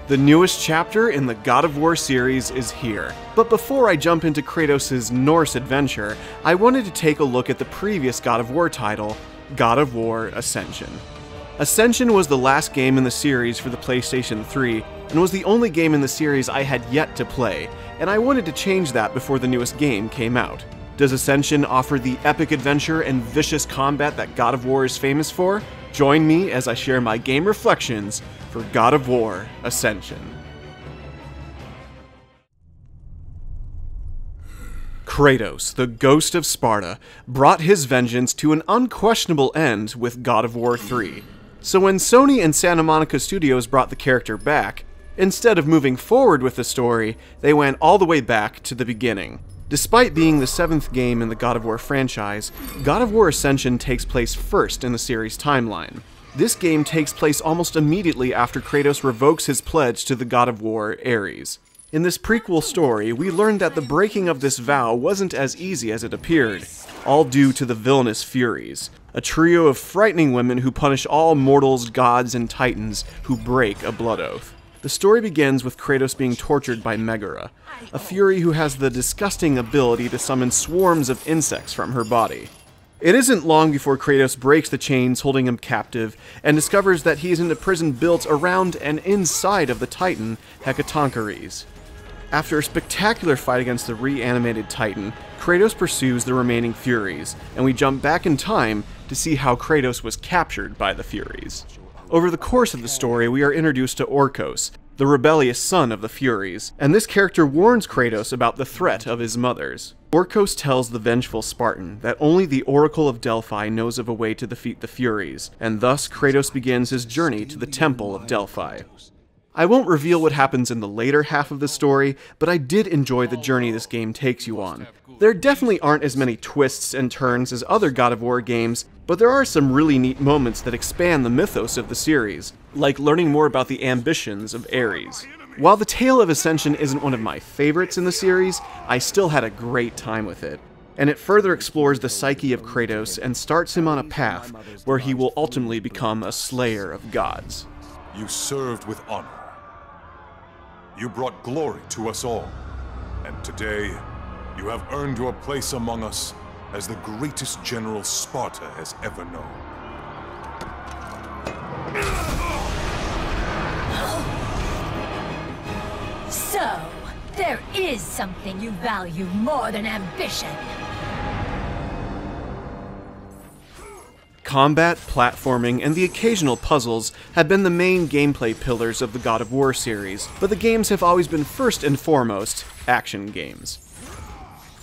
The newest chapter in the God of War series is here. But before I jump into Kratos' Norse adventure, I wanted to take a look at the previous God of War title, God of War Ascension. Ascension was the last game in the series for the PlayStation 3, and was the only game in the series I had yet to play, and I wanted to change that before the newest game came out. Does Ascension offer the epic adventure and vicious combat that God of War is famous for? Join me as I share my game reflections for God of War Ascension. Kratos, the ghost of Sparta, brought his vengeance to an unquestionable end with God of War 3. So when Sony and Santa Monica Studios brought the character back, instead of moving forward with the story, they went all the way back to the beginning. Despite being the 7th game in the God of War franchise, God of War Ascension takes place first in the series timeline. This game takes place almost immediately after Kratos revokes his pledge to the God of War, Ares. In this prequel story, we learned that the breaking of this vow wasn't as easy as it appeared, all due to the villainous Furies, a trio of frightening women who punish all mortals, gods, and titans who break a blood oath. The story begins with Kratos being tortured by Megara, a Fury who has the disgusting ability to summon swarms of insects from her body. It isn't long before Kratos breaks the chains holding him captive and discovers that he is in a prison built around and inside of the Titan, Hecatoncheires. After a spectacular fight against the reanimated Titan, Kratos pursues the remaining Furies, and we jump back in time to see how Kratos was captured by the Furies. Over the course of the story, we are introduced to Orcos, the rebellious son of the Furies, and this character warns Kratos about the threat of his mothers. Orcos tells the vengeful Spartan that only the Oracle of Delphi knows of a way to defeat the Furies, and thus Kratos begins his journey to the Temple of Delphi. I won't reveal what happens in the later half of the story, but I did enjoy the journey this game takes you on. There definitely aren't as many twists and turns as other God of War games, but there are some really neat moments that expand the mythos of the series, like learning more about the ambitions of Ares. While the Tale of Ascension isn't one of my favorites in the series, I still had a great time with it. And it further explores the psyche of Kratos and starts him on a path where he will ultimately become a slayer of gods. You served with honor. You brought glory to us all, and today, you have earned your place among us as the greatest general Sparta has ever known. So, there is something you value more than ambition. Combat, platforming, and the occasional puzzles have been the main gameplay pillars of the God of War series, but the games have always been first and foremost action games.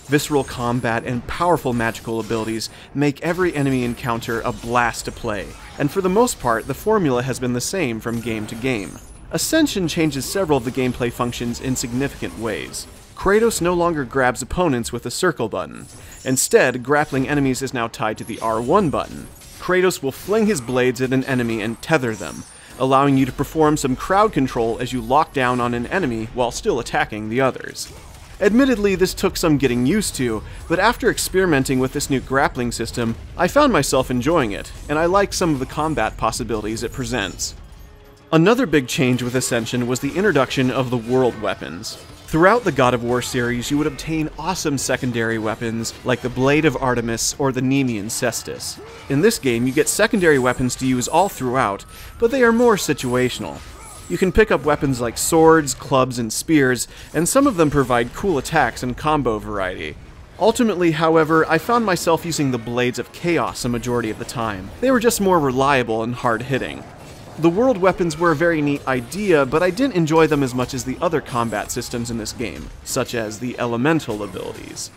Visceral combat and powerful magical abilities make every enemy encounter a blast to play, and for the most part, the formula has been the same from game to game. Ascension changes several of the gameplay functions in significant ways. Kratos no longer grabs opponents with the circle button. Instead, grappling enemies is now tied to the R1 button. Kratos will fling his blades at an enemy and tether them, allowing you to perform some crowd control as you lock down on an enemy while still attacking the others. Admittedly, this took some getting used to, but after experimenting with this new grappling system, I found myself enjoying it, and I like some of the combat possibilities it presents. Another big change with Ascension was the introduction of the world weapons. Throughout the God of War series, you would obtain awesome secondary weapons like the Blade of Artemis or the Nemean Cestus. In this game, you get secondary weapons to use all throughout, but they are more situational. You can pick up weapons like swords, clubs, and spears, and some of them provide cool attacks and combo variety. Ultimately, however, I found myself using the Blades of Chaos a majority of the time. They were just more reliable and hard-hitting. The world weapons were a very neat idea, but I didn't enjoy them as much as the other combat systems in this game, such as the elemental abilities.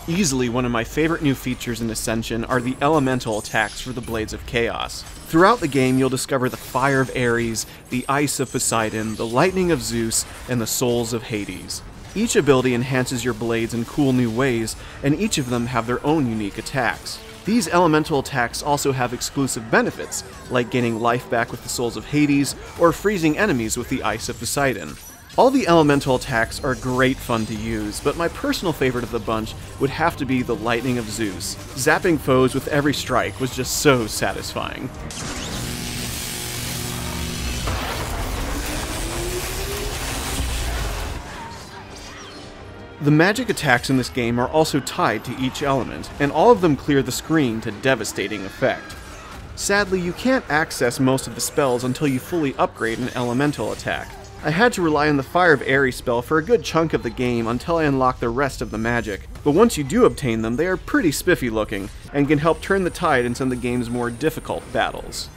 Easily one of my favorite new features in Ascension are the elemental attacks for the Blades of Chaos. Throughout the game, you'll discover the Fire of Ares, the Ice of Poseidon, the Lightning of Zeus, and the Souls of Hades. Each ability enhances your blades in cool new ways, and each of them have their own unique attacks. These elemental attacks also have exclusive benefits, like gaining life back with the Souls of Hades, or freezing enemies with the Ice of Poseidon. All the elemental attacks are great fun to use, but my personal favorite of the bunch would have to be the Lightning of Zeus. Zapping foes with every strike was just so satisfying. The magic attacks in this game are also tied to each element, and all of them clear the screen to devastating effect. Sadly, you can't access most of the spells until you fully upgrade an elemental attack. I had to rely on the Fire of Ares spell for a good chunk of the game until I unlocked the rest of the magic, but once you do obtain them, they are pretty spiffy looking, and can help turn the tide in some of the game's more difficult battles.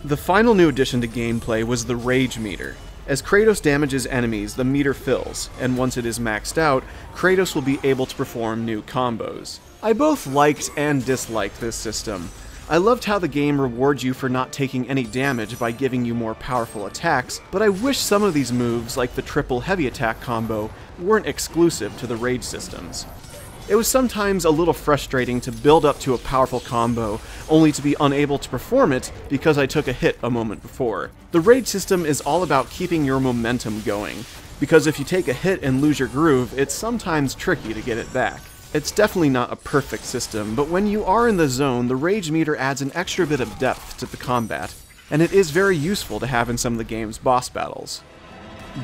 The final new addition to gameplay was the Rage Meter. As Kratos damages enemies, the meter fills, and once it is maxed out, Kratos will be able to perform new combos. I both liked and disliked this system. I loved how the game rewards you for not taking any damage by giving you more powerful attacks, but I wish some of these moves, like the triple heavy attack combo, weren't exclusive to the Rage systems. It was sometimes a little frustrating to build up to a powerful combo, only to be unable to perform it because I took a hit a moment before. The Rage system is all about keeping your momentum going, because if you take a hit and lose your groove, it's sometimes tricky to get it back. It's definitely not a perfect system, but when you are in the zone, the Rage Meter adds an extra bit of depth to the combat, and it is very useful to have in some of the game's boss battles.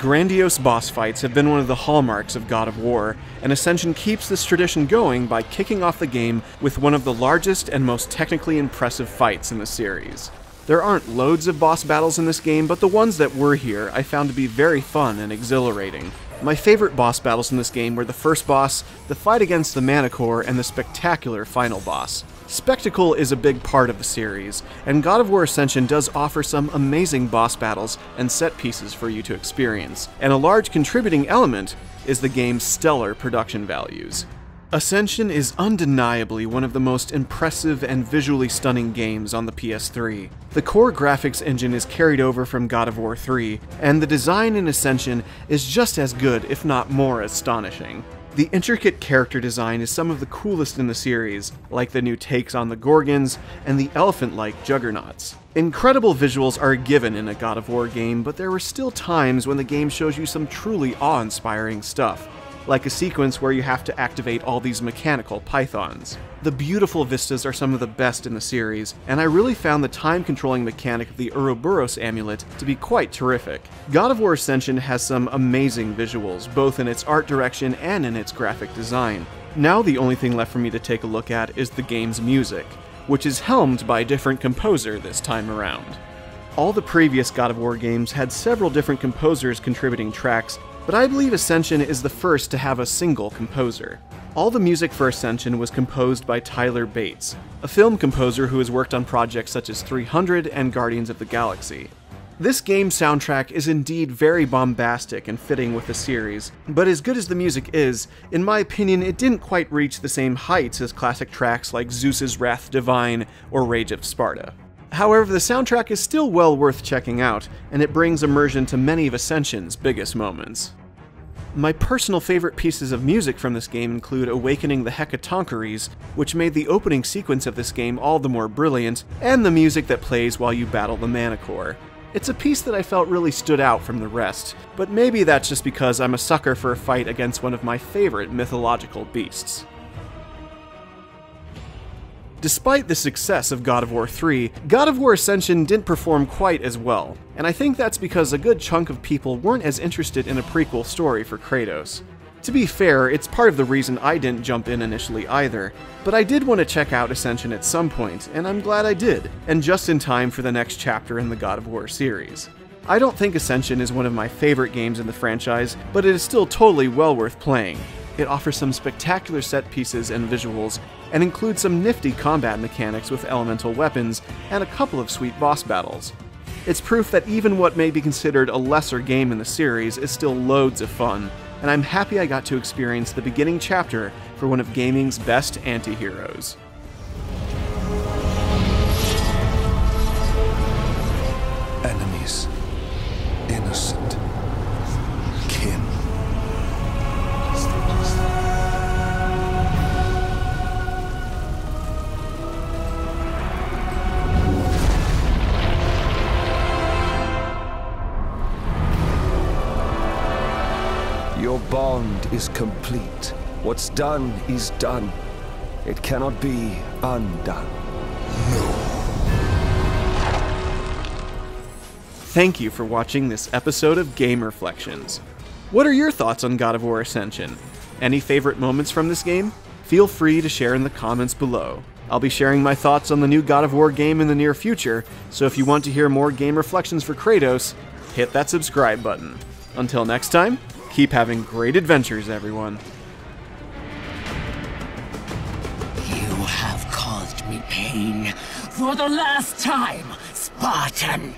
Grandiose boss fights have been one of the hallmarks of God of War, and Ascension keeps this tradition going by kicking off the game with one of the largest and most technically impressive fights in the series. There aren't loads of boss battles in this game, but the ones that were here I found to be very fun and exhilarating. My favorite boss battles in this game were the first boss, the fight against the Manticore, and the spectacular final boss. Spectacle is a big part of the series, and God of War Ascension does offer some amazing boss battles and set pieces for you to experience, and a large contributing element is the game's stellar production values. Ascension is undeniably one of the most impressive and visually stunning games on the PS3. The core graphics engine is carried over from God of War 3, and the design in Ascension is just as good, if not more astonishing. The intricate character design is some of the coolest in the series, like the new takes on the Gorgons and the elephant-like juggernauts. Incredible visuals are a given in a God of War game, but there were still times when the game shows you some truly awe-inspiring stuff, like a sequence where you have to activate all these mechanical pythons. The beautiful vistas are some of the best in the series, and I really found the time-controlling mechanic of the Ouroboros amulet to be quite terrific. God of War Ascension has some amazing visuals, both in its art direction and in its graphic design. Now the only thing left for me to take a look at is the game's music, which is helmed by a different composer this time around. All the previous God of War games had several different composers contributing tracks, but I believe Ascension is the first to have a single composer. All the music for Ascension was composed by Tyler Bates, a film composer who has worked on projects such as 300 and Guardians of the Galaxy. This game's soundtrack is indeed very bombastic and fitting with the series, but as good as the music is, in my opinion it didn't quite reach the same heights as classic tracks like Zeus's Wrath Divine or Rage of Sparta. However, the soundtrack is still well worth checking out, and it brings immersion to many of Ascension's biggest moments. My personal favorite pieces of music from this game include Awakening the Hecatoncheires, which made the opening sequence of this game all the more brilliant, and the music that plays while you battle the Manticore. It's a piece that I felt really stood out from the rest, but maybe that's just because I'm a sucker for a fight against one of my favorite mythological beasts. Despite the success of God of War 3, God of War Ascension didn't perform quite as well, and I think that's because a good chunk of people weren't as interested in a prequel story for Kratos. To be fair, it's part of the reason I didn't jump in initially either, but I did want to check out Ascension at some point, and I'm glad I did, and just in time for the next chapter in the God of War series. I don't think Ascension is one of my favorite games in the franchise, but it is still totally well worth playing. It offers some spectacular set pieces and visuals, and includes some nifty combat mechanics with elemental weapons, and a couple of sweet boss battles. It's proof that even what may be considered a lesser game in the series is still loads of fun, and I'm happy I got to experience the beginning chapter for one of gaming's best anti-heroes. Enemies. Innocent. Kin. Your bond is complete. What's done is done. It cannot be undone. Thank you for watching this episode of Game Reflections. What are your thoughts on God of War Ascension? Any favorite moments from this game? Feel free to share in the comments below. I'll be sharing my thoughts on the new God of War game in the near future, so if you want to hear more game reflections for Kratos, hit that subscribe button. Until next time, keep having great adventures, everyone. You have caused me pain for the last time, Spartan.